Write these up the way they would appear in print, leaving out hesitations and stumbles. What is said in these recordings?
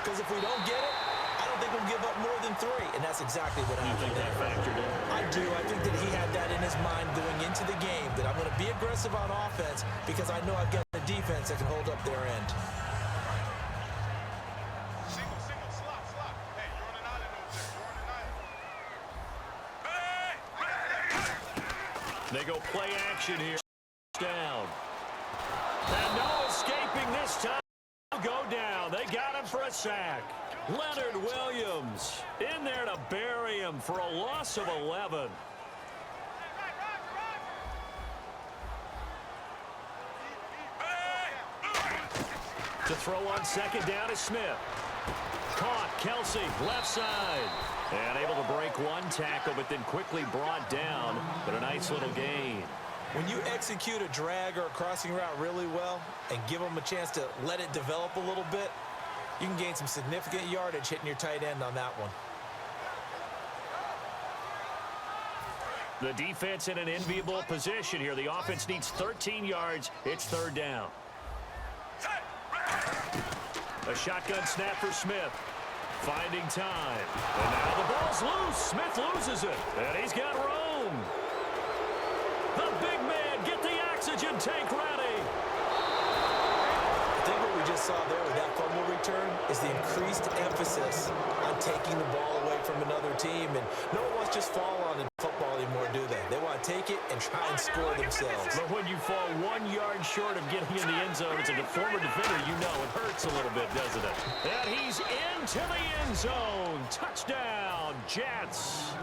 Because if we don't get it, I don't think we'll give up more than 3, and that's exactly what happened. You think that factored in? I do. I think that he had that in his mind going into the game, that I'm going to be aggressive on offense because I know I've got a defense that can hold up their end. They go play action here. Down. And no escaping this time. Go down. They got him for a sack. Leonard Williams in there to bury him for a loss of 11. To throw on second down is Smith. Caught. Kelsey, left side. And able to break one tackle, but then quickly brought down. But a nice little gain. When you execute a drag or a crossing route really well and give them a chance to let it develop a little bit, you can gain some significant yardage hitting your tight end on that one. The defense in an enviable position here. The offense needs 13 yards. It's third down. A shotgun snap for Smith. Finding time. And now the ball's loose. Smith loses it. And he's got room. The big man, get the oxygen tank ready. I think what we just saw there with that fumble return is the increased emphasis on taking the ball away from another team. And no one wants to just fall on in football anymore, do they? They want to take it and try and score themselves. But when you fall 1 yard short of getting in the end zone as a former defender, you know it hurts a little bit, doesn't it? And he's into the end zone. Touchdown, Jets.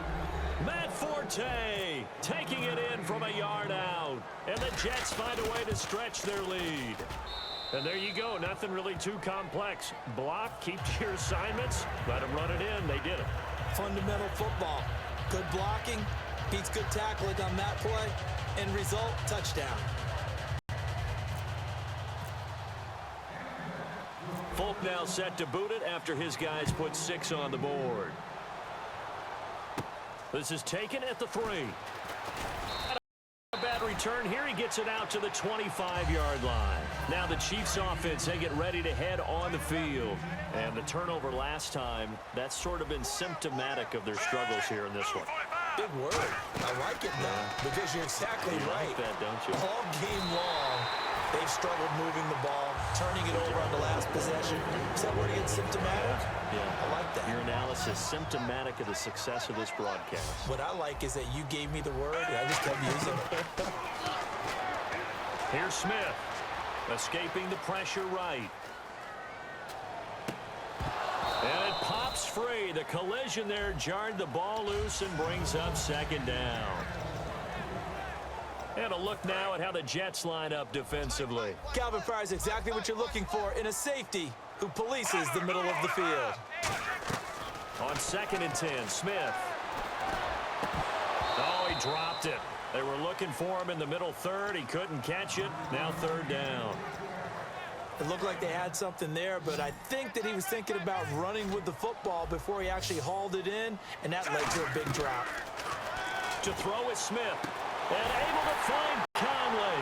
Matt Forte taking it in from a yard out. And the Jets find a way to stretch their lead. And there you go. Nothing really too complex. Block, keep to your assignments, let them run it in. They did it. Fundamental football. Good blocking beats good tackling on that play. End result, touchdown. Folk now set to boot it after his guys put 6 on the board. This is taken at the 3. A bad return here. He gets it out to the 25-yard line. Now the Chiefs offense, they get ready to head on the field. And the turnover last time, that's sort of been symptomatic of their struggles here in this one. Big word. I like it, though, because you're exactly right. You like that, don't you? All game long, they've struggled moving the ball, turning it over on the last possession. Is that word again, symptomatic? Yeah. I like that. Your analysis, symptomatic of the success of this broadcast. What I like is that you gave me the word, and I just kept using it. Here's Smith, escaping the pressure right. And it pops free. The collision there jarred the ball loose and brings up second down. And a look now at how the Jets line up defensively. Calvin Pryor is exactly what you're looking for in a safety who polices the middle of the field. On 2nd and 10, Smith. Oh, he dropped it. They were looking for him in the middle third. He couldn't catch it. Now third down. It looked like they had something there, but I think that he was thinking about running with the football before he actually hauled it in, and that led to a big drop. To throw is Smith. And able to find Conley.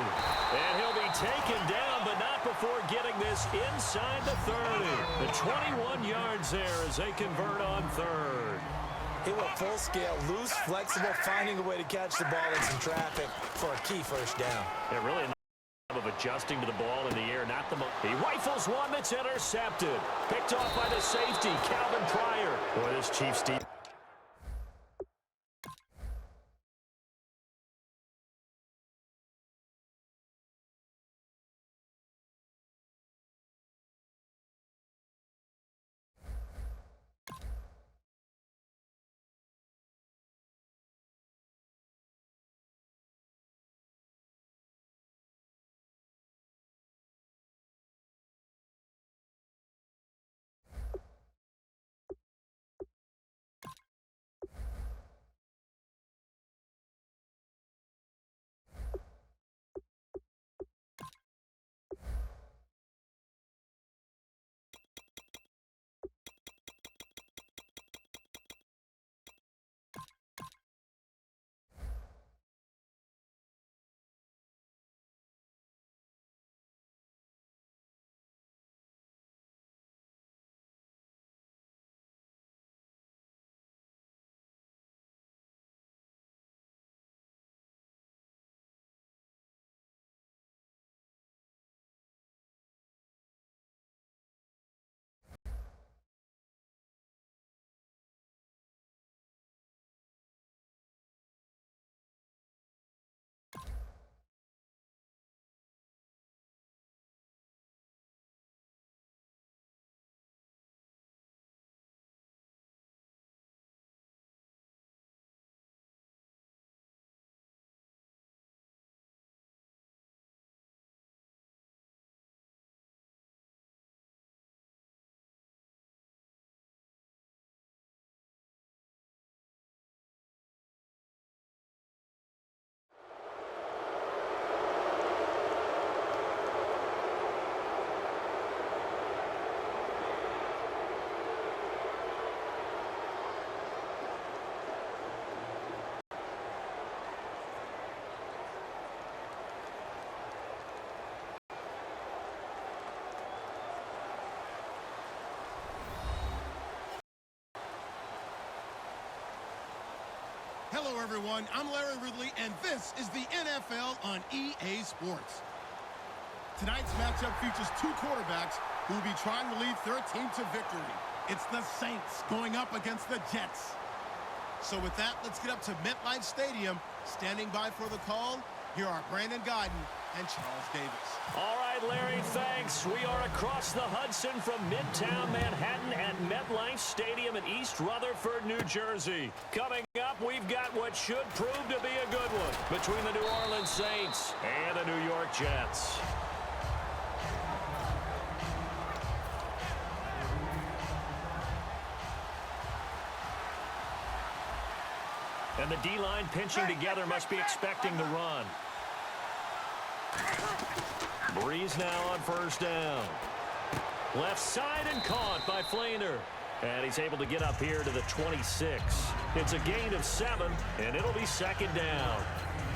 And he'll be taken down, but not before getting this inside the 30. The 21 yards there as they convert on third. He went full scale, loose, flexible, finding a way to catch the ball in some traffic for a key first down. Yeah, really of adjusting to the ball in the air, not the most. He rifles one that's intercepted. Picked off by the safety, Calvin Pryor. Boy, this Chiefs team. Hello, everyone. I'm Larry Ridley, and this is the NFL on EA Sports. Tonight's matchup features two quarterbacks who will be trying to lead their team to victory. It's the Saints going up against the Jets. So with that, let's get up to MetLife Stadium. Standing by for the call, here are Brandon Guyton and Charles Davis. All right, Larry, thanks. We are across the Hudson from Midtown Manhattan at MetLife Stadium in East Rutherford, New Jersey. Coming up, we've got what should prove to be a good one between the New Orleans Saints and the New York Jets. And the D-line pinching together must be expecting the run. Breeze now on first down. Left side and caught by Flainer. And he's able to get up here to the 26. It's a gain of 7, and it'll be second down.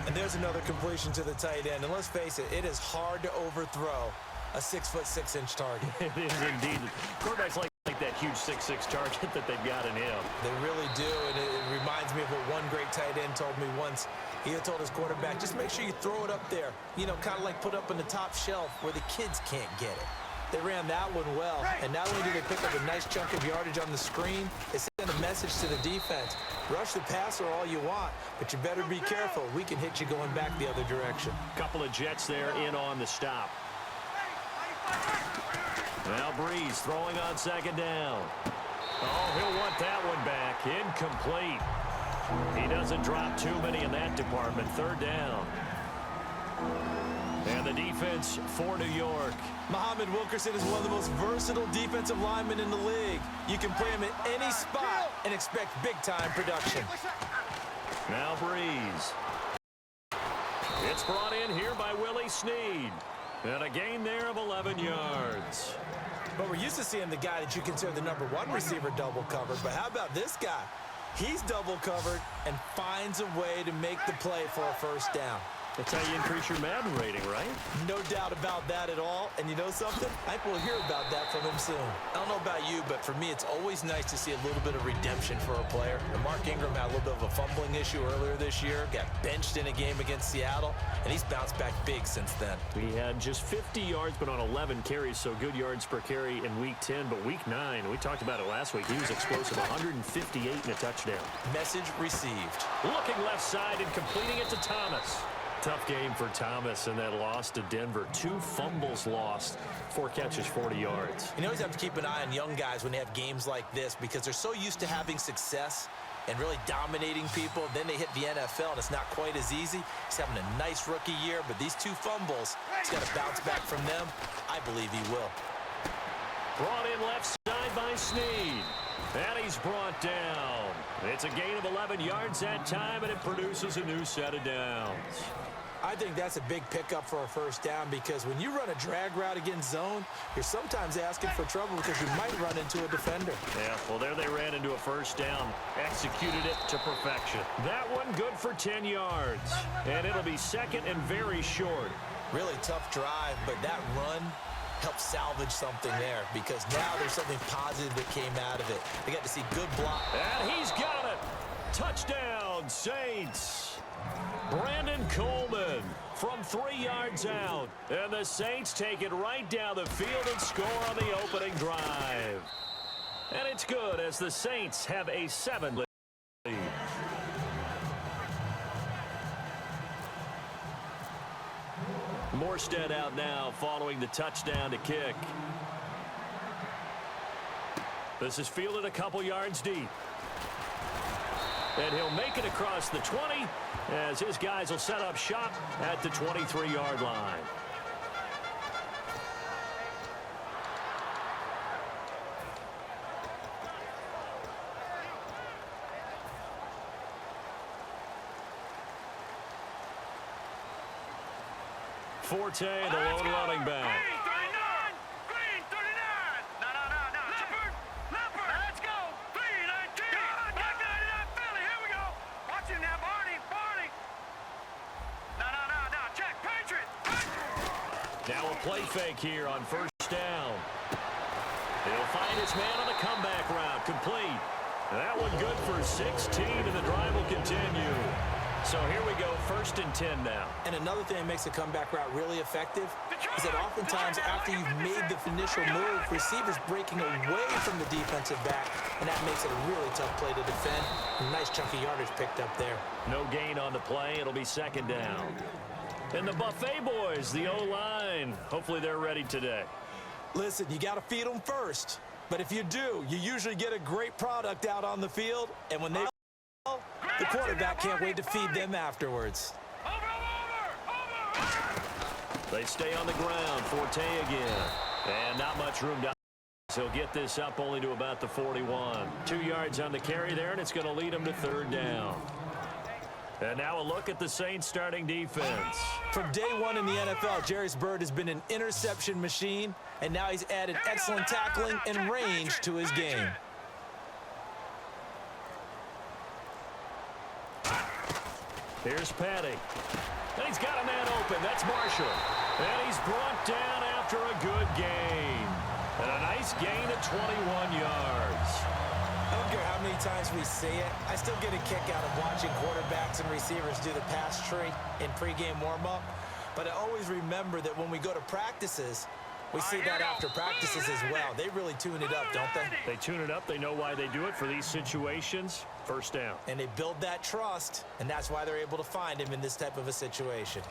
And there's another completion to the tight end. And let's face it, it is hard to overthrow a 6'6" target. It is indeed. Quarterbacks like that huge 6'6" target that they've got in him. They really do, and it reminds me of what one great tight end told me once. He had told his quarterback, just make sure you throw it up there, you know, kind of like put up on the top shelf where the kids can't get it. They ran that one well, and not only did they pick up a nice chunk of yardage on the screen, they sent a message to the defense. Rush the passer all you want, but you better be careful. We can hit you going back the other direction. Couple of Jets there in on the stop. Now Breeze throwing on second down. Oh, he'll want that one back. Incomplete. He doesn't drop too many in that department. Third down. And the defense for New York. Muhammad Wilkerson is one of the most versatile defensive linemen in the league. You can play him at any spot and expect big-time production. Now Breeze. It's brought in here by Willie Snead. And a gain there of 11 yards. But we're used to seeing the guy that you consider the #1 receiver double covered. But how about this guy? He's double covered and finds a way to make the play for a first down. That's how you increase your Madden rating, right? No doubt about that at all. And you know something? I think we'll hear about that from him soon. I don't know about you, but for me, it's always nice to see a little bit of redemption for a player. And Mark Ingram had a little bit of a fumbling issue earlier this year, got benched in a game against Seattle, and he's bounced back big since then. He had just 50 yards, but on 11 carries, so good yards per carry in Week 10. But Week 9, we talked about it last week, he was explosive, 158 and a touchdown. Message received. Looking left side and completing it to Thomas. Tough game for Thomas in that loss to Denver. 2 fumbles lost, 4 catches, 40 yards. You always have to keep an eye on young guys when they have games like this because they're so used to having success and really dominating people. Then they hit the NFL, and it's not quite as easy. He's having a nice rookie year, but these 2 fumbles, he's got to bounce back from them. I believe he will. Brought in left side by Snead. And he's brought down. It's a gain of 11 yards that time, and it produces a new set of downs. I think that's a big pickup for a first down because when you run a drag route against zone, you're sometimes asking for trouble because you might run into a defender. Yeah, well, there they ran into a first down. Executed it to perfection. That one good for 10 yards. And it'll be second and very short. Really tough drive, but that run helped salvage something there because now there's something positive that came out of it. They got to see good block. And he's got it. Touchdown, Saints. Brandon Coleman from 3 yards out. And the Saints take it right down the field and score on the opening drive. And it's good as the Saints have a 7 lead. Morstead out now following the touchdown to kick. This is fielded a couple yards deep. And he'll make it across the 20 as his guys will set up shop at the 23-yard line. Forte, the lone running back. Green 39. No. Leopard. Let's go. 319. Black 99 Philly. Here we go. Watch him now, Barney. No. Check. Patriot. Now a play fake here on first down. He'll find his man on the comeback route. Complete. That one good for 16, and the drive will continue. So here we go, 1st and 10 now. And another thing that makes a comeback route really effective is that oftentimes after you've made the initial move, receivers breaking away from the defensive back, and that makes it a really tough play to defend. A nice chunky yardage picked up there. No gain on the play. It'll be 2nd down. And the Buffet boys, the O-line, hopefully they're ready today. Listen, you got to feed them first. But if you do, you usually get a great product out on the field, and when they the quarterback can't wait to feed them afterwards. They stay on the ground. Forte again. And not much room down. He'll get this up only to about the 41. 2 yards on the carry there, and it's going to lead him to 3rd down. And now a look at the Saints starting defense. From day one in the NFL, Jerris Byrd has been an interception machine, and now he's added excellent tackling and range to his game. Here's Patty. And he's got a man open. That's Marshall. And he's brought down after a good gain. And a nice gain of 21 yards. I don't care how many times we see it. I still get a kick out of watching quarterbacks and receivers do the pass tree in pregame warm-up. But I always remember that when we go to practices, we see that after practices as well. They really tune it up, don't they? They tune it up. They know why they do it for these situations. 1st down. And they build that trust, and that's why they're able to find him in this type of a situation.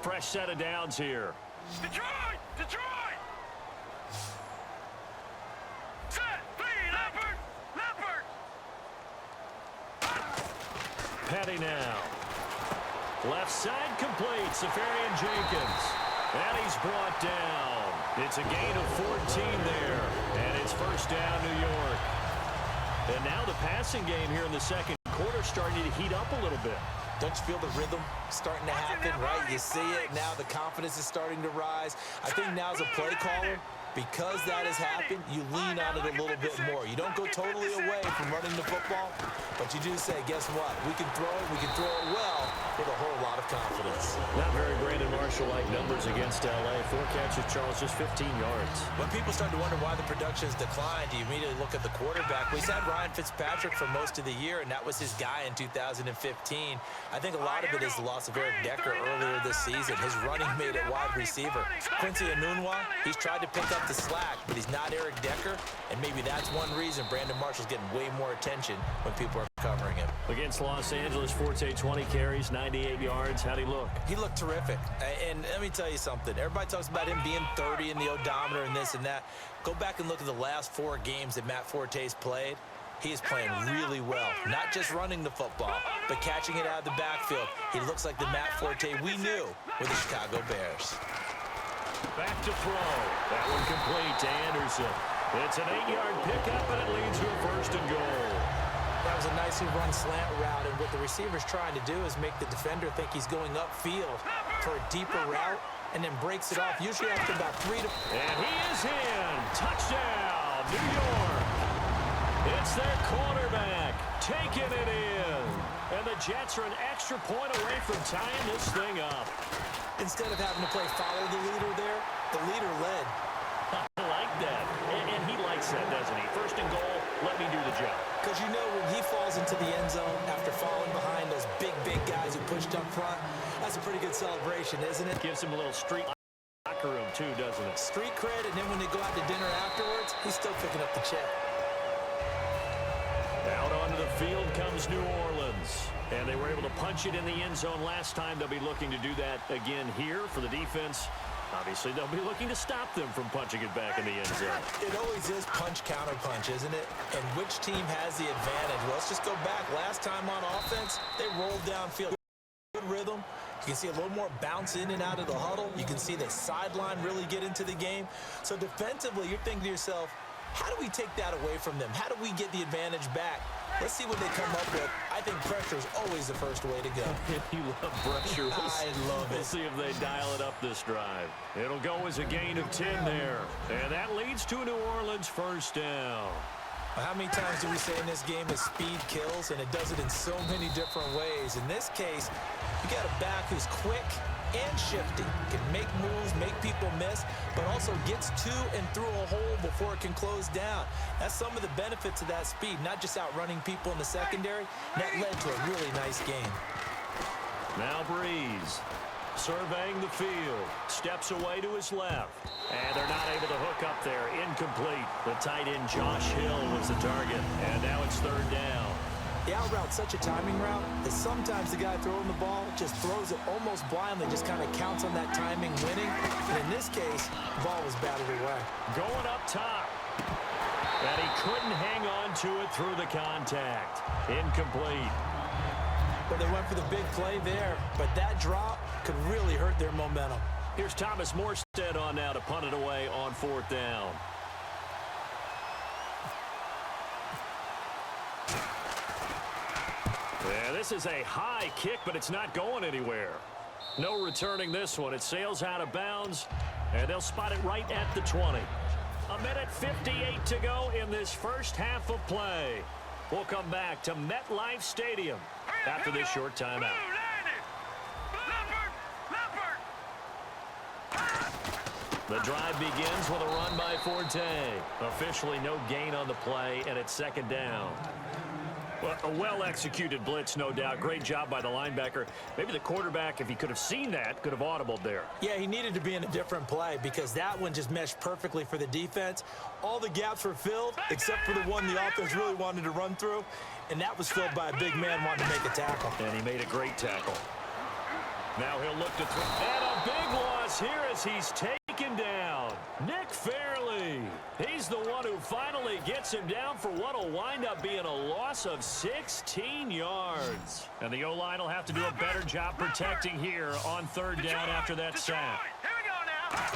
Fresh set of downs here. Detroit! Detroit! Set! 3, Leopard! Leopard! Patty now. Left side complete. Safarian Jenkins. And he's brought down. It's a gain of 14 there. And it's 1st down, New York. And now the passing game here in the 2nd quarter starting to heat up a little bit. Don't you feel the rhythm starting to happen, right? You see it now. The confidence is starting to rise. I think now as a play caller, because that has happened, you lean on it a little bit more. You don't go totally away from running the football, but you do say, guess what? We can throw it. We can throw it well with a whole lot of confidence. Not very Brandon Marshall-like numbers against L.A. 4 catches, Charles, just 15 yards. When people start to wonder why the production has declined, you immediately look at the quarterback. We had Ryan Fitzpatrick for most of the year, and that was his guy in 2015. I think a lot of it is the loss of Eric Decker earlier this season. His running mate at wide receiver. Quincy Enunwa, he's tried to pick up the slack, but he's not Eric Decker, and maybe that's one reason Brandon Marshall's getting way more attention when people are covering him. Against Los Angeles, Forte 20 carries, 98 yards. How'd he look? He looked terrific. And let me tell you something. Everybody talks about him being 30 in the odometer and this and that. Go back and look at the last 4 games that Matt Forte's played. He is playing really well. Not just running the football, but catching it out of the backfield. He looks like the Matt Forte we knew with the Chicago Bears. Back to throw. That one complete to Anderson. It's an 8-yard pickup, and it leads to a 1st and goal. That was a nicely run slant route, and what the receiver's trying to do is make the defender think he's going upfield for a deeper route, and then breaks it off, usually after about 3 to... And he is in. Touchdown, New York. It's their quarterback taking it in. And the Jets are an extra point away from tying this thing up. Instead of having to play follow the leader there, the leader led. I like that. And he likes that, doesn't he? 1st and goal, let me do the job. Because you know when he falls into the end zone after falling behind those big guys who pushed up front, that's a pretty good celebration, isn't it? Gives him a little street locker room, too, doesn't it? Street cred, and then when they go out to dinner afterwards, he's still picking up the check. Out onto the field comes New Orleans. And they were able to punch it in the end zone last time. They'll be looking to do that again here for the defense. Obviously, they'll be looking to stop them from punching it back in the end zone. It always is punch-counter-punch, isn't it? And which team has the advantage? Well, let's just go back. Last time on offense, they rolled downfield. Good rhythm. You can see a little more bounce in and out of the huddle. You can see the sideline really get into the game. So defensively, you're thinking to yourself, how do we take that away from them? How do we get the advantage back? Let's see what they come up with. I think pressure is always the first way to go. You love pressure. I love it. We'll see if they dial it up this drive. It'll go as a gain of 10 there. And that leads to a New Orleans 1st down. How many times do we say in this game is speed kills, and it does it in so many different ways. In this case, you got a back who's quick and shifty, can make moves, make people miss, but also gets to and through a hole before it can close down. That's some of the benefits of that speed, not just outrunning people in the secondary. That led to a really nice game. Now Breeze, surveying the field, steps away to his left, and they're not able to hook up there. Incomplete. The tight end Josh Hill was the target, and now it's third down. The out route's such a timing route that sometimes the guy throwing the ball just throws it almost blindly, just kind of counts on that timing winning. And in this case, the ball was batted away. Going up top. And he couldn't hang on to it through the contact. Incomplete. But they went for the big play there, but that drop could really hurt their momentum. Here's Thomas Morstead on now to punt it away on fourth down. Yeah, this is a high kick, but it's not going anywhere. No returning this one. It sails out of bounds, and they'll spot it right at the 20. A minute 58 to go in this first half of play. We'll come back to MetLife Stadium after this short timeout. The drive begins with a run by Forte. Officially no gain on the play, and it's second down. Well, a well-executed blitz, no doubt. Great job by the linebacker. Maybe the quarterback, if he could have seen that, could have audibled there. Yeah, he needed to be in a different play because that one just meshed perfectly for the defense. All the gaps were filled except for the one the offense really wanted to run through, and that was filled by a big man wanting to make a tackle. And he made a great tackle. Now he'll look to throw. And a big loss here as he's taken down. Nick Fairley. He's the one who finally gets him down for what will wind up being a loss of 16 yards. And the O-line will have to do a better job protecting here on third down after that sack. Here we go now.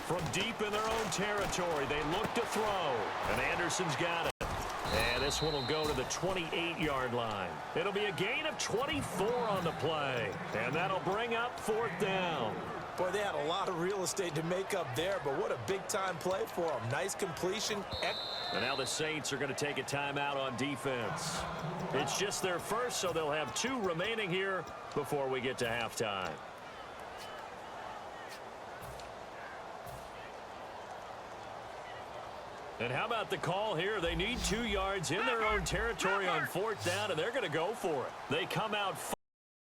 From deep in their own territory, they look to throw. And Anderson's got it. And this one will go to the 28-yard line. It'll be a gain of 24 on the play. And that'll bring up fourth down. Boy, they had a lot of real estate to make up there, but what a big-time play for them. Nice completion. And now the Saints are going to take a timeout on defense. It's just their first, so they'll have 2 remaining here before we get to halftime. And how about the call here? They need 2 yards in their own territory on fourth down, and they're going to go for it. They come out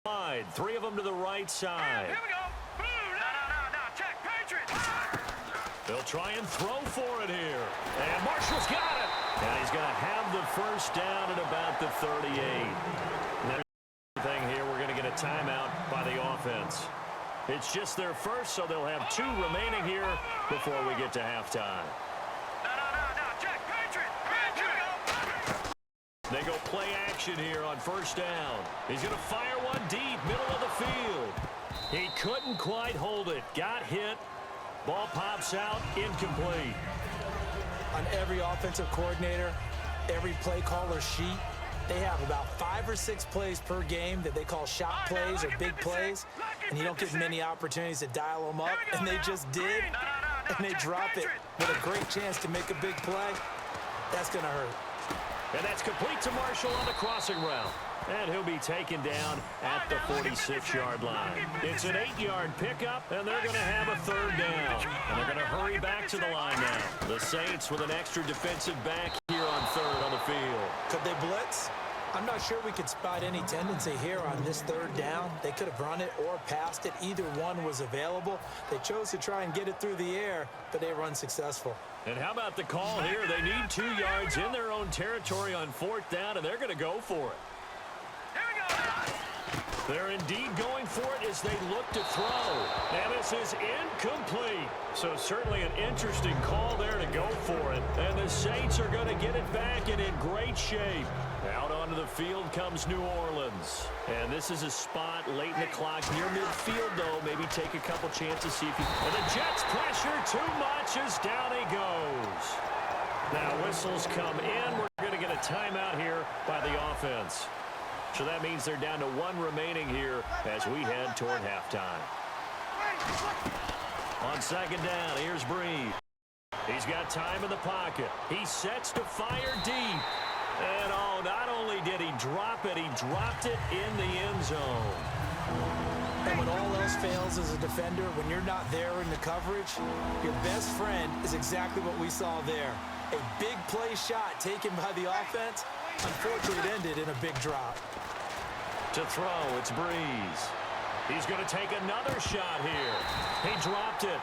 wide, 3 of them to the right side. Here we go. No. Check. Patriots. They'll try and throw for it here. And Marshall's got it. And he's going to have the first down at about the 38. Now, thing here, we're going to get a timeout by the offense. It's just their first, so they'll have 2 remaining here before we get to halftime. No. Check. Patriots. Here we go. They go play action here on first down. He's going to fire one deep, middle of the field. He couldn't quite hold it. Got hit. Ball pops out, incomplete. On every offensive coordinator, every play caller sheet, they have about 5 or 6 plays per game that they call shot plays or big plays, and you don't get many opportunities to dial them up, and they just did, and they drop it with a great chance to make a big play. That's going to hurt. And that's complete to Marshall on the crossing route. And he'll be taken down at the 46-yard line. It's an 8-yard pickup, and they're going to have a third down. And they're going to hurry back to the line now. The Saints with an extra defensive back here on third on the field. Could they blitz? I'm not sure we could spot any tendency here on this third down. They could have run it or passed it. Either one was available. They chose to try and get it through the air, but they were unsuccessful. And how about the call here? They need 2 yards in their own territory on fourth down, and they're going to go for it. They're indeed going for it as they look to throw. And this is incomplete. So certainly an interesting call there to go for it. And the Saints are going to get it back and in great shape. Out onto the field comes New Orleans. And this is a spot late in the clock near midfield, though. Maybe take a couple chances, see if you... And the Jets pressure too much as down he goes. Now whistles come in. We're going to get a timeout here by the offense. So that means they're down to 1 remaining here as we head toward halftime. On second down, here's Breeze. He's got time in the pocket. He sets to fire deep. And, oh, not only did he drop it, he dropped it in the end zone. And when all else fails as a defender, when you're not there in the coverage, your best friend is exactly what we saw there. A big play shot taken by the offense. Unfortunately, it ended in a big drop. To throw, it's Breeze. He's going to take another shot here. He dropped it.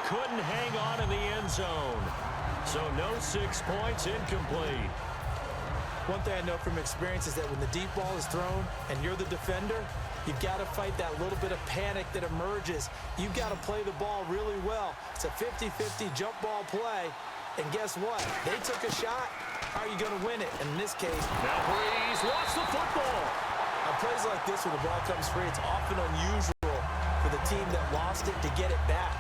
Couldn't hang on in the end zone. So no 6 points, incomplete. One thing I know from experience is that when the deep ball is thrown and you're the defender, you've got to fight that little bit of panic that emerges. You've got to play the ball really well. It's a 50-50 jump ball play. And guess what? They took a shot. How are you going to win it? And in this case, now Breeze lost the football. On plays like this, when the ball comes free, it's often unusual for the team that lost it to get it back.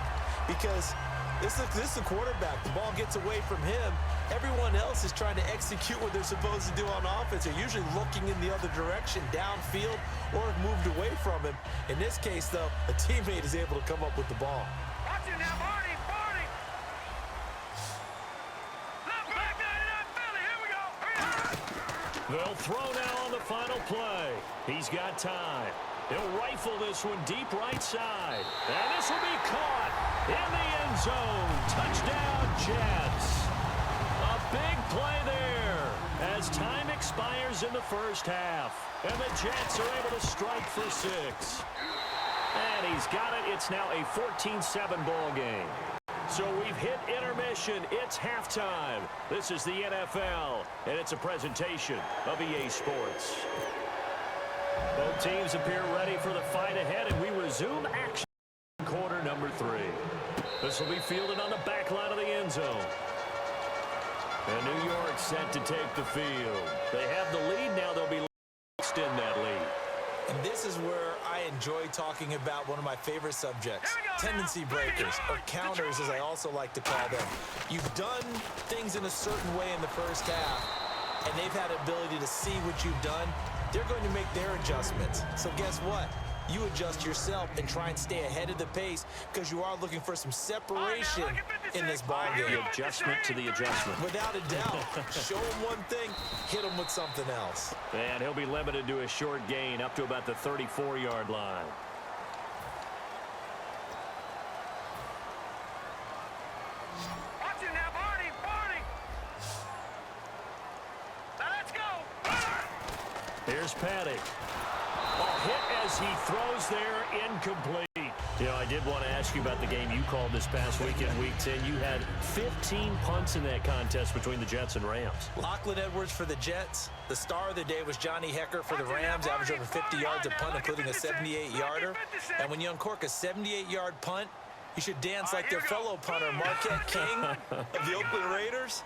Because this is the quarterback. The ball gets away from him. Everyone else is trying to execute what they're supposed to do on offense. They're usually looking in the other direction, downfield, or have moved away from him. In this case, though, a teammate is able to come up with the ball. Watch it now, Barney, Barney. Left back, 99 Philly, here we go. They'll throw now on the final play. He's got time. He'll rifle this one deep right side. And this will be caught in the end zone. Touchdown, Jets. A big play there as time expires in the first half. And the Jets are able to strike for 6. And he's got it. It's now a 14-7 ball game. So we've hit intermission. It's halftime. This is the NFL, and it's a presentation of EA Sports. Both teams appear ready for the fight ahead, and we resume action in quarter number 3. This will be fielded on the back line of the end zone. And New York set to take the field. They have the lead now. They'll be extend that lead. And this is where I enjoy talking about one of my favorite subjects, tendency breakers, or counters as I also like to call them. You've done things in a certain way in the first half, and they've had the ability to see what you've done. They're going to make their adjustments. So guess what? You adjust yourself and try and stay ahead of the pace because you are looking for some separation in this ball game. The adjustment to the adjustment. Without a doubt. Show him one thing, hit him with something else. And he'll be limited to a short gain up to about the 34-yard line. Watch it now, Barney, Barney. Now let's go. Here's Paddock. Hit as he throws there, incomplete. You know, I did want to ask you about the game you called this past weekend, Week 10. You had 15 punts in that contest between the Jets and Rams. Lachlan Edwards for the Jets. The star of the day was Johnny Hecker for the Rams, averaged over 50 yards a punt, including a 78-yarder. And when you uncork a 78-yard punt, you should dance like their fellow punter, Marquette King of the Oakland Raiders.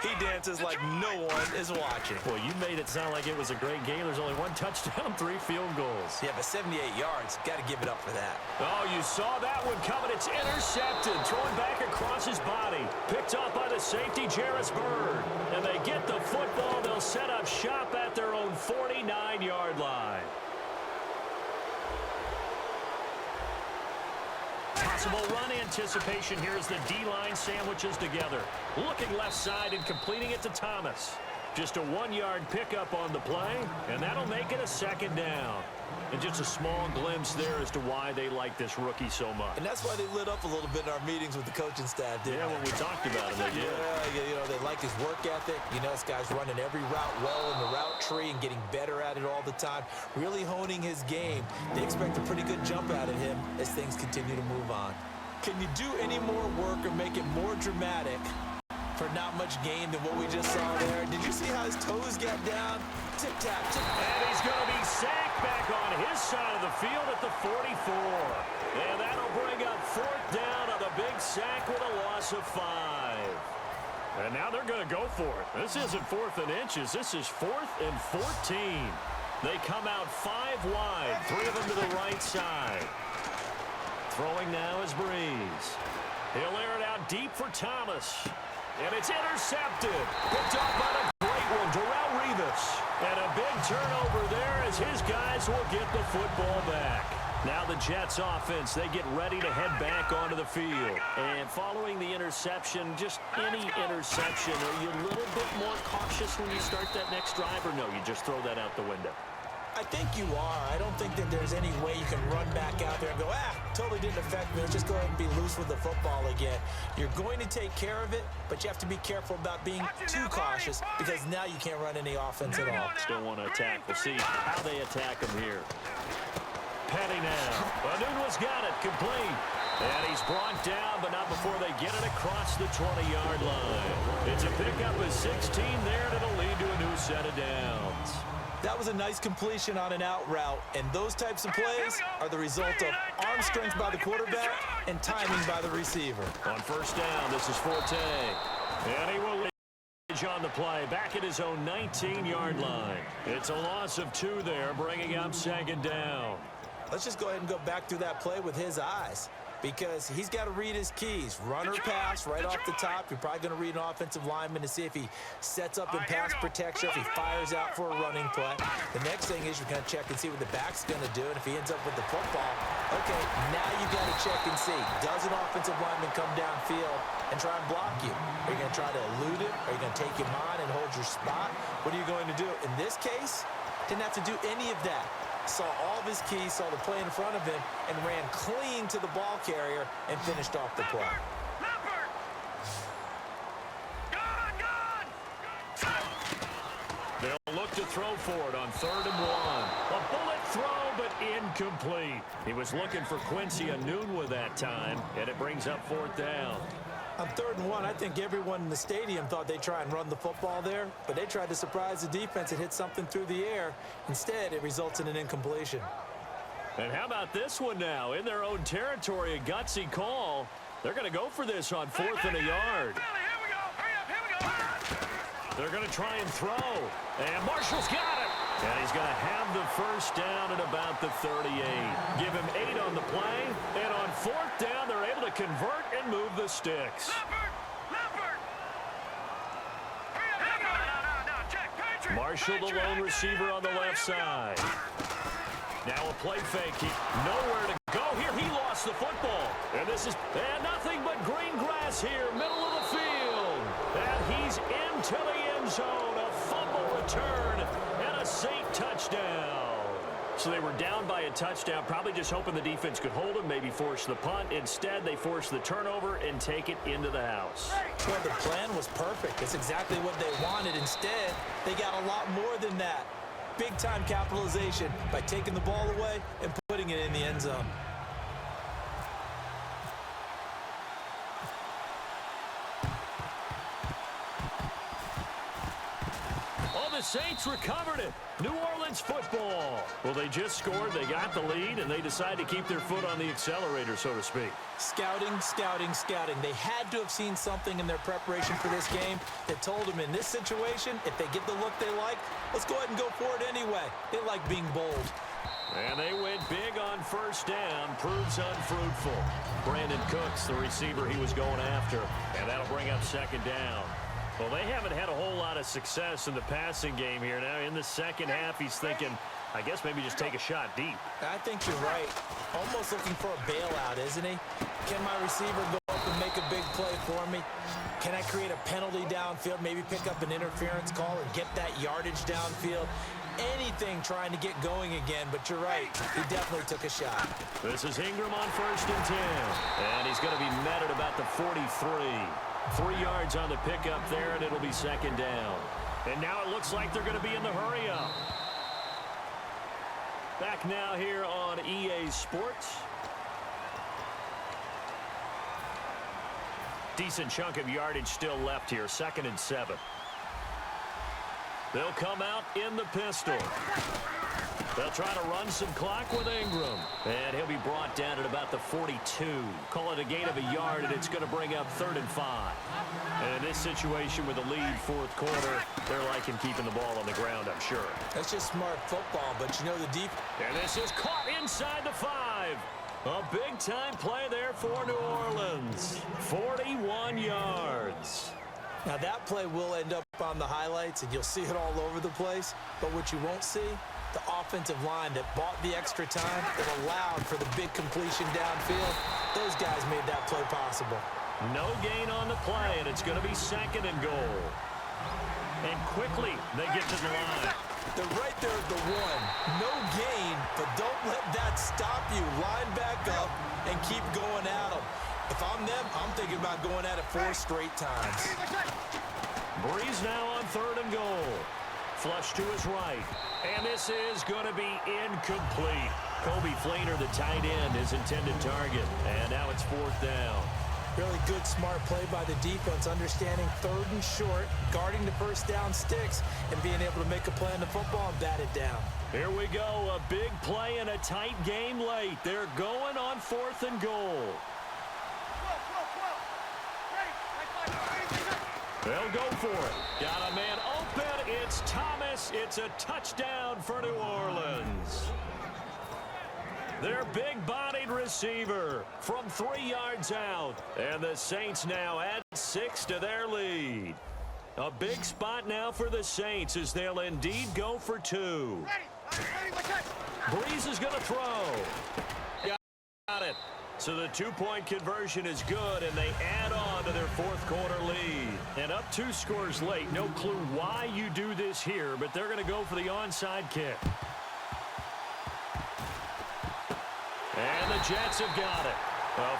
He dances like no one is watching. Boy, you made it sound like it was a great game. There's only 1 touchdown, 3 field goals. Yeah, but 78 yards, got to give it up for that. Oh, you saw that one coming. It's intercepted, thrown back across his body. Picked off by the safety, Jarvis Bird. And they get the football. They'll set up shop at their own 49-yard line. Possible run anticipation here as the D-line sandwiches together. Looking left side and completing it to Thomas. Just a 1-yard pickup on the play, and that'll make it a 2nd down. And just a small glimpse there as to why they like this rookie so much. And that's why they lit up a little bit in our meetings with the coaching staff, didn't they? When we talked about him, they did. Yeah, you know, they like his work ethic. You know, this guy's running every route well in the route tree and getting better at it all the time, really honing his game. They expect a pretty good jump out of him as things continue to move on. Can you do any more work or make it more dramatic for not much gain than what we just saw there? Did you see how his toes got down? Tip-tap, tip-tap. And he's going to be sacked back on his side of the field at the 44. And that'll bring up 4th down on the big sack with a loss of 5. And now they're going to go for it. This isn't 4th and inches. This is 4th and 14. They come out 5 wide, 3 of them to the right side. Throwing now is Breeze. He'll air it out deep for Thomas. And it's intercepted. Picked off by the great one, Darrelle Revis. And a big turnover there as his guys will get the football back. Now the Jets offense, they get ready to head back onto the field. And following the interception, just any interception, are you a little bit more cautious when you start that next drive, or no, you just throw that out the window? I think you are. I don't think that there's any way you can run back out there and go, totally didn't affect me. Let's just go ahead and be loose with the football again. You're going to take care of it, but you have to be careful about being too cautious because now you can't run any offense at all. Still want to attack. We'll see how they attack him here. Petty now. Anunwa's got it. Complete. And he's brought down, but not before they get it across the 20-yard line. It's a pickup of 16 there, and it'll lead to a new set of downs. That was a nice completion on an out route, and those types of plays are the result of arm strength by the quarterback and timing by the receiver. On first down, this is Forte. And he will lead on the play, back at his own 19-yard line. It's a loss of 2 there, bringing up second down. Let's just go ahead and go back through that play with his eyes, because he's got to read his keys. Run or pass right off the top. You're probably going to read an offensive lineman to see if he sets up in pass protection, if he fires out for a running play. The next thing is you're going to check and see what the back's going to do, and if he ends up with the football, okay, now you got to check and see. Does an offensive lineman come downfield and try and block you? Are you going to try to elude it? Are you going to take him on and hold your spot? What are you going to do? In this case, didn't have to do any of that. Saw all of his keys, saw the play in front of him, and ran clean to the ball carrier and finished off the play. They'll look to throw for it on 3rd and 1. A bullet throw, but incomplete. He was looking for Quincy Enunwa that time, and it brings up 4th down. On 3rd and 1, I think everyone in the stadium thought they'd try and run the football there, but they tried to surprise the defense and hit something through the air. Instead, it results in an incompletion. And how about this one now? In their own territory, a gutsy call. They're going to go for this on 4th and a yard. They're going to try and throw. And Marshall's got it. And he's going to have the first down at about the 38. Give him 8 on the play. And on 4th down, they're able to convert and move the sticks. Marshall, the lone receiver on the left side. Now a play fake. Nowhere to go here. He lost the football. And this is nothing but green grass here, middle of the field. And he's into the end zone. A fumble return and a Saint touchdown. So they were down by a touchdown, probably just hoping the defense could hold them, maybe force the punt. Instead, they force the turnover and take it into the house. Well, the plan was perfect. It's exactly what they wanted. Instead, they got a lot more than that. Big-time capitalization by taking the ball away and putting it in the end zone. The Saints recovered it. New Orleans football. Well, they just scored, they got the lead, and they decide to keep their foot on the accelerator, so to speak. Scouting, scouting, scouting. They had to have seen something in their preparation for this game that told them in this situation, if they get the look they like, let's go ahead and go for it anyway. They like being bold. And they went big on first down. Proves unfruitful. Brandon Cooks, the receiver he was going after. And that'll bring up second down. Well, they haven't had a whole lot of success in the passing game here. Now, in the second half, he's thinking, I guess maybe just take a shot deep. I think you're right. Almost looking for a bailout, isn't he? Can my receiver go up and make a big play for me? Can I create a penalty downfield, maybe pick up an interference call and get that yardage downfield? Anything trying to get going again, but you're right. He definitely took a shot. This is Ingram on 1st and 10. And he's going to be met at about the 43. 3 yards on the pickup there, and it'll be second down. And now it looks like they're going to be in the hurry-up. Back now here on EA Sports. Decent chunk of yardage still left here. 2nd and 7. They'll come out in the pistol. They'll try to run some clock with Ingram. And he'll be brought down at about the 42. Call it a gain of a yard, and it's going to bring up 3rd and 5. And in this situation with the lead 4th quarter, they're liking keeping the ball on the ground, I'm sure. That's just smart football, but you know the deep. And this is caught inside the 5. A big-time play there for New Orleans. 41 yards. Now that play will end up on the highlights, and you'll see it all over the place. But what you won't see The offensive line that bought the extra time, that allowed for the big completion downfield, those guys made that play possible. No gain on the play, and it's going to be 2nd and goal. And quickly, they get to the line. They're right there at the 1. No gain, but don't let that stop you. Line back up and keep going at them. If I'm them, I'm thinking about going at it 4 straight times. Breeze now on 3rd and goal. Flush to his right. And this is going to be incomplete. Kobe Fleener, the tight end, his intended target. And now it's 4th down. Really good, smart play by the defense, understanding 3rd and short, guarding the first down sticks, and being able to make a play on the football and bat it down. Here we go, a big play in a tight game late. They're going on 4th and goal. They'll go for it. Got a man open. It's Thomas. It's a touchdown for New Orleans. Their big-bodied receiver from 3 yards out. And the Saints now add 6 to their lead. A big spot now for the Saints as they'll indeed go for 2. Breeze is going to throw. Got it. So the 2-point conversion is good, and they add on to their 4th quarter lead. And up 2 scores late. No clue why you do this here, but they're going to go for the onside kick. And the Jets have got it.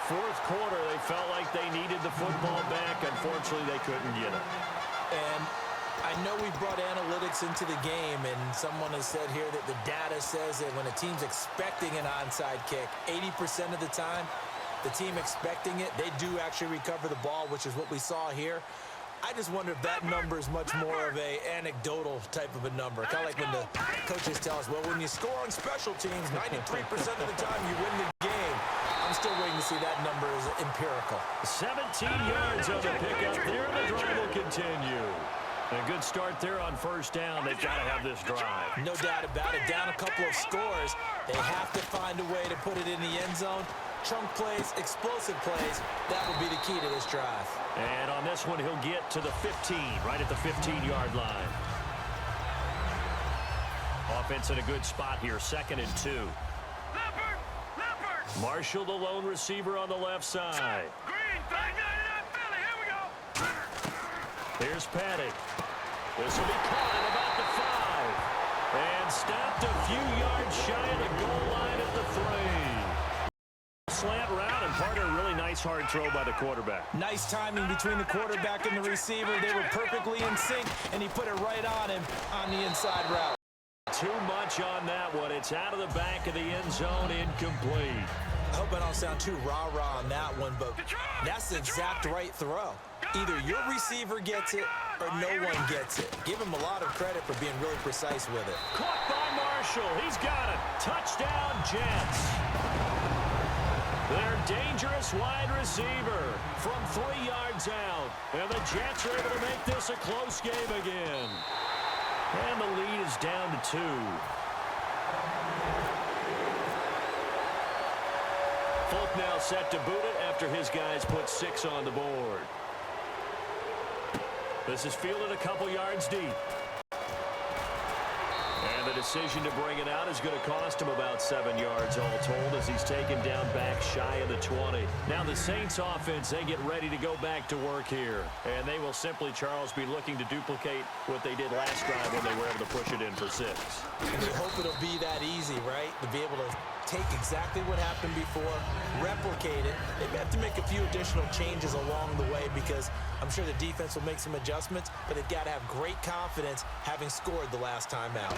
4th quarter, they felt like they needed the football back. Unfortunately, they couldn't get it. And I know we brought analytics into the game, and someone has said here that the data says that when a team's expecting an onside kick, 80% of the time, the team expecting it, they do actually recover the ball, which is what we saw here. I just wonder if that number is much more of a anecdotal type of a number. Kind of like when the coaches tell us, well, when you score on special teams, 93% of the time you win the game. I'm still waiting to see that number is empirical. 17 yards on the pickup there. The drive will continue. A good start there on 1st down. They've got to have this drive. No doubt about it. Down a couple of scores. They have to find a way to put it in the end zone. Chunk plays, explosive plays. That will be the key to this drive. And on this one, he'll get to the 15, right at the 15-yard line. Offense in a good spot here, 2nd and 2. Marshall, the lone receiver on the left side. Green, 599 Philly, here we go. Here's Paddock. This will be caught at about the 5. And stopped a few yards shy of the goal line at the 3. Slant route, and part of a really nice hard throw by the quarterback. Nice timing between the quarterback and the receiver. They were perfectly in sync, and he put it right on him on the inside route. Too much on that one. It's out of the back of the end zone, incomplete. I hope I don't sound too rah-rah on that one, but that's the exact right throw. Either your receiver gets it or no one gets it. Give him a lot of credit for being really precise with it. Caught by Marshall. He's got it. Touchdown, Jets. Their dangerous wide receiver from 3 yards out. And the Jets are able to make this a close game again. And the lead is down to 2. Folk now set to boot it after his guys put 6 on the board. This is fielded a couple yards deep. And the decision to bring it out is going to cost him about 7 yards all told as he's taken down back shy of the 20. Now the Saints offense, they get ready to go back to work here. And they will simply, Charles, be looking to duplicate what they did last drive when they were able to push it in for 6. And you hope it'll be that easy, right? To be able to take exactly what happened before, replicate it. They may have to make a few additional changes along the way because I'm sure the defense will make some adjustments, but they've got to have great confidence having scored the last time out.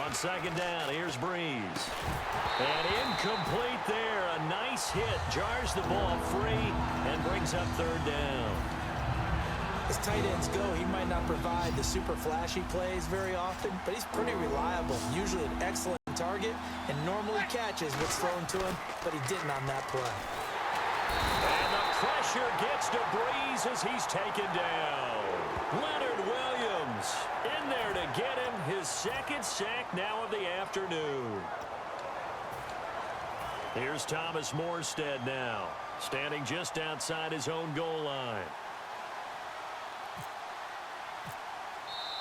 On 2nd down, here's Breeze. And incomplete there. A nice hit. Jars the ball free and brings up 3rd down. As tight ends go, he might not provide the super flashy plays very often, but he's pretty reliable. Usually an excellent target and normally catches what's thrown to him, but he didn't on that play. And the pressure gets to Breeze as he's taken down. Leonard Williams in there to get him his 2nd sack now of the afternoon. Here's Thomas Morstead now, standing just outside his own goal line.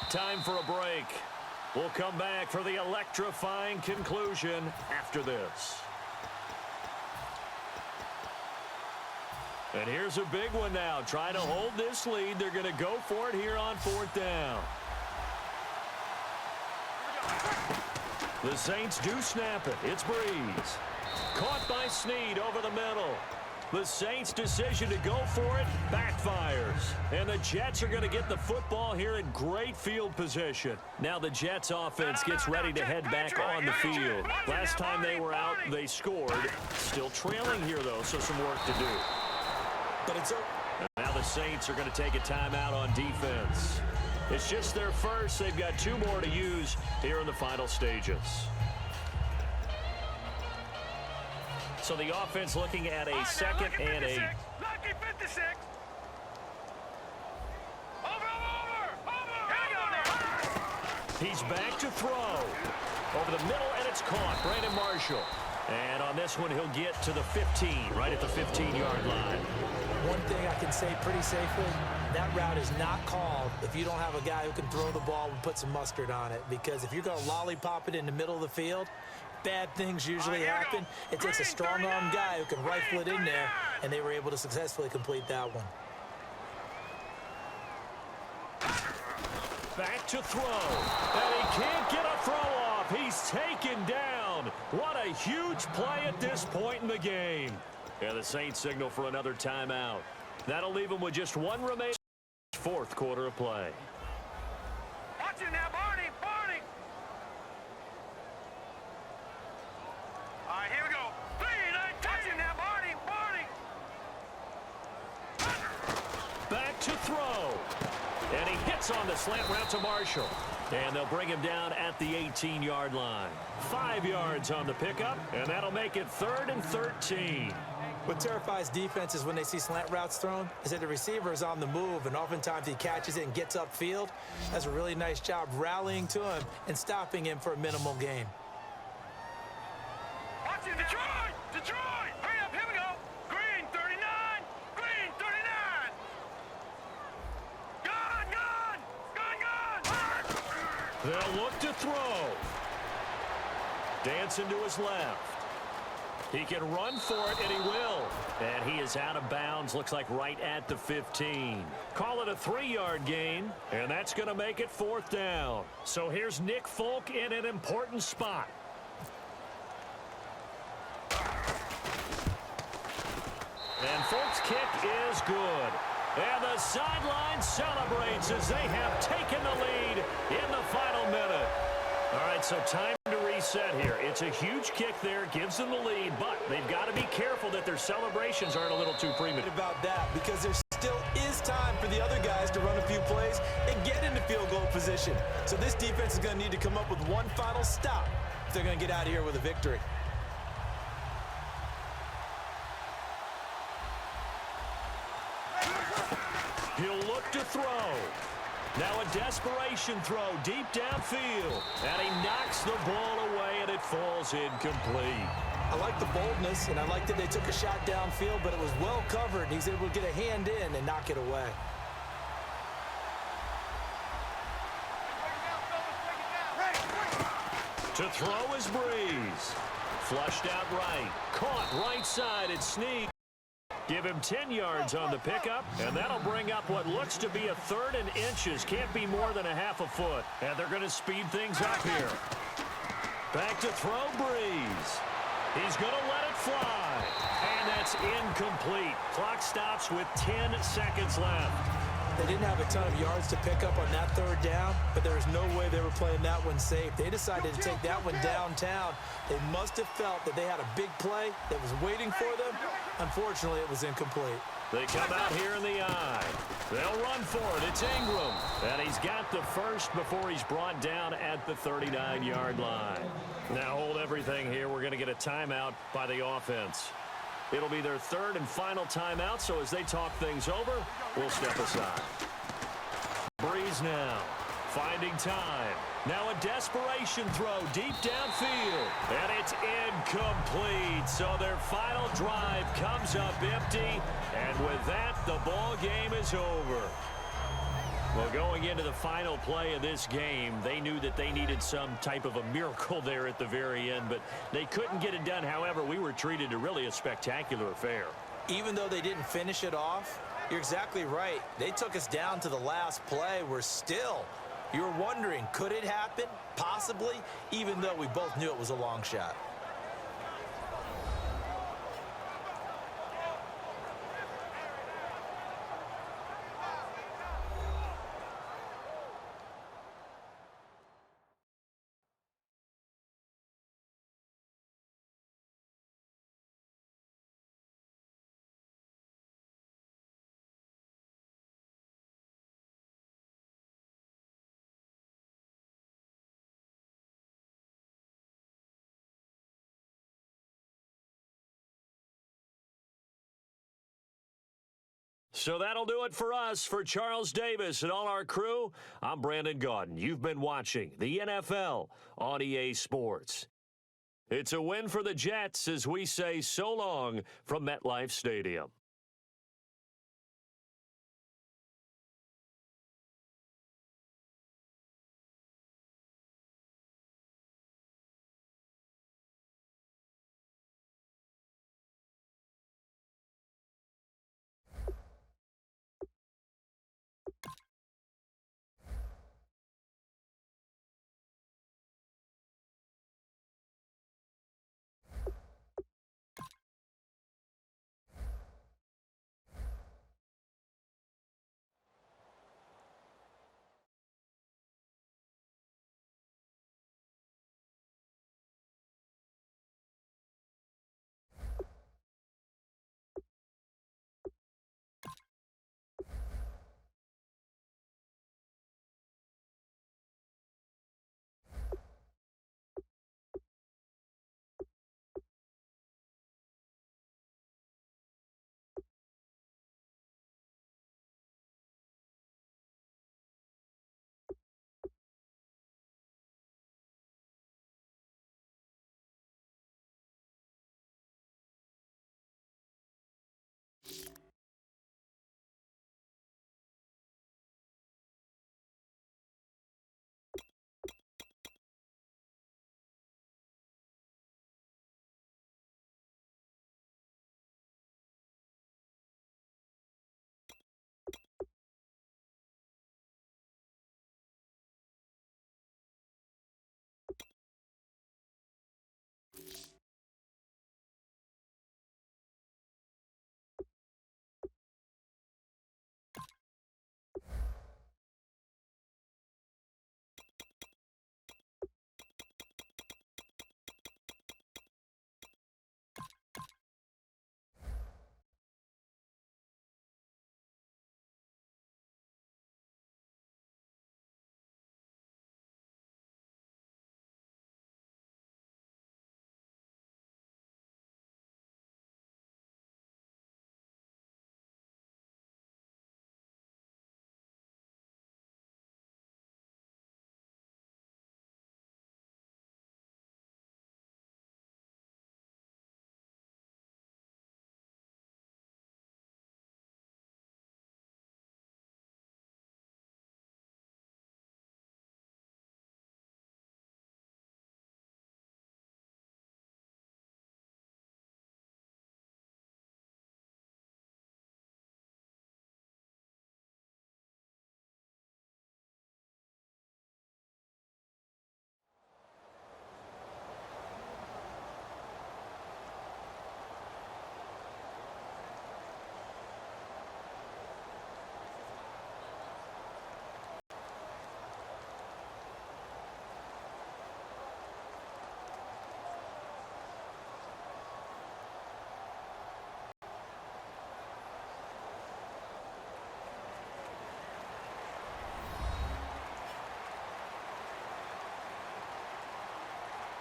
Time for a break. We'll come back for the electrifying conclusion after this. And here's a big one now. Trying to hold this lead. They're going to go for it here on 4th down. The Saints do snap it. It's Breeze. Caught by Snead over the middle. The Saints' decision to go for it backfires. And the Jets are going to get the football here in great field position. Now the Jets offense gets ready to head back on the field. Last time they were out, they scored. Still trailing here, though, so some work to do. But it's over. Now the Saints are going to take a timeout on defense. It's just their first. They've got 2 more to use here in the final stages. So the offense looking at a second and a... Lucky 56. Over. He's back to throw. Over the middle, and it's caught. Brandon Marshall. And on this one, he'll get to the 15, right at the 15-yard line. One thing I can say pretty safely, that route is not called if you don't have a guy who can throw the ball and put some mustard on it. Because if you're going to lollipop it in the middle of the field, bad things usually happen. It takes a strong-arm guy who can rifle it in there, and they were able to successfully complete that one. Back to throw. And he can't get a throw off. He's taken down. What a huge play at this point in the game. And the Saints signal for another timeout. That'll leave them with just 1 remaining 4th quarter of play. Watch it now, Barney. All right, here we go. 3-19. Watch it now, Barney. Back to throw. And he hits on the slant route to Marshall. And they'll bring him down at the 18-yard line. 5 yards on the pickup, and that'll make it 3rd and 13. What terrifies defenses when they see slant routes thrown is that the receiver is on the move, and oftentimes he catches it and gets upfield. Does a really nice job rallying to him and stopping him for a minimal gain. Watch it, Detroit! Hurry up, here we go. Green 39. Gone. They'll look to throw. Dancing to his left. He can run for it, and he will. And he is out of bounds, looks like right at the 15. Call it a 3-yard gain, and that's going to make it 4th down. So here's Nick Folk in an important spot. And Folk's kick is good. And the sideline celebrates as they have taken the lead in the final minute. All right, so time to reset here. It's a huge kick there, gives them the lead, but they've got to be careful that their celebrations aren't a little too premature. About that, because there still is time for the other guys to run a few plays and get into field goal position. So this defense is going to need to come up with one final stop if they're going to get out of here with a victory. He'll look to throw. Now a desperation throw deep downfield. And he knocks the ball away, and it falls incomplete. I like the boldness, and I like that they took a shot downfield, but it was well covered. He's able to get a hand in and knock it away. To throw is Breeze. Flushed out right. Caught right side at Snead. Give him 10 yards on the pickup, and that'll bring up what looks to be a 3rd and inches. Can't be more than a half a foot. And they're going to speed things up here. Back to throw Breeze. He's going to let it fly. And that's incomplete. Clock stops with 10 seconds left. They didn't have a ton of yards to pick up on that 3rd down, but there was no way they were playing that one safe. They decided to take that one downtown. They must have felt that they had a big play that was waiting for them. Unfortunately, it was incomplete. They come out here in the eye. They'll run for it. It's Ingram. And he's got the first before he's brought down at the 39-yard line. Now hold everything here. We're going to get a timeout by the offense. It'll be their 3rd and final timeout, so as they talk things over, we'll step aside. Breeze now, finding time. Now a desperation throw deep downfield, and it's incomplete. So their final drive comes up empty, and with that, the ball game is over. Well, going into the final play of this game, they knew that they needed some type of a miracle there at the very end, but they couldn't get it done. However, we were treated to really a spectacular affair. Even though they didn't finish it off, you're exactly right. They took us down to the last play. You're wondering, could it happen? Possibly, even though we both knew it was a long shot. So that'll do it for us. For Charles Davis and all our crew, I'm Brandon Gaudin. You've been watching the NFL on EA Sports. It's a win for the Jets as we say so long from MetLife Stadium.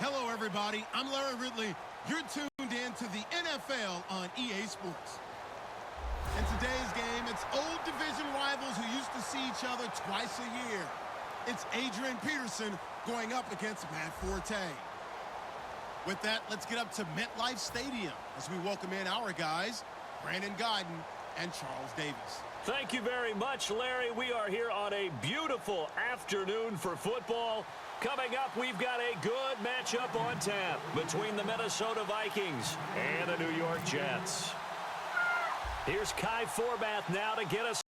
Hello, everybody. I'm Larry Ridley. You're tuned in to the NFL on EA Sports. In today's game, it's old division rivals who used to see each other twice a year. It's Adrian Peterson going up against Matt Forte. With that, let's get up to MetLife Stadium as we welcome in our guys, Brandon Gaudin and Charles Davis. Thank you very much, Larry. We are here on a beautiful afternoon for football. Coming up, we've got a good matchup on tap between the Minnesota Vikings and the New York Jets. Here's Kai Forbath now to get us